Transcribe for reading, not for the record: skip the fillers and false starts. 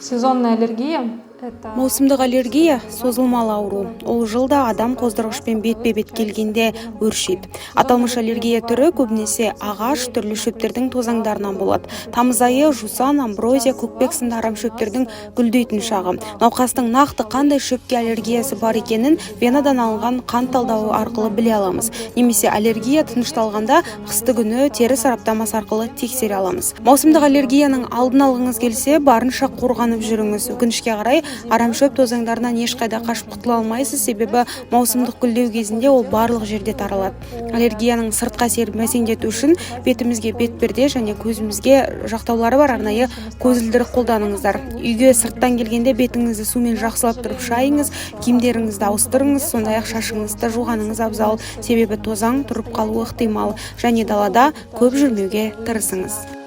Сезонная аллергия – это Маусымдық аллергия созылмалы ауру. Ол жылда адам қоздырғышпен бетпе-бет келгенде өршейді. Аталмыш аллергия түрі көбінесе ағаш түрлі шөптердің тозаңдарынан болады. Тамыз айы жусан, амброзия, көкпек сынды арамшөптердің гүлдейтін шағы. Науқастың нақты қандай шөпке аллергиясы бар екенін венадан алынған қан талдауы арқылы біле аламыз. Немесе аллергия тынышталғанда қысты күні тері сараптамасы арқылы тексере аламыз. Маусымдық аллергияның алдын алғыңыз келсе, барынша қорғанып жүріңіз. Өкінішке қарай арамшөп тозаңдарынан ешқайда қашып құтыла алмайсыз, себебі маусымдық гүлдеу кезінде ол барлық жерде таралады. Аллергияның сыртқы әсерін бәсеңдету үшін бетімізге бетперде және көзімізге жақтаулары бар арнайы көзілдірік қолданыңыздар. Үйге сырттан келгенде бетіңізді сумен жақсылап тұрып шайыңыз, киімдеріңізді ауыстырыңыз, сондай-ақ шашыңызды жуғаныңыз абзал, себебі тозаң тұрып қалуы ықтимал, және далада көп жүрмеуге тырысыңыз.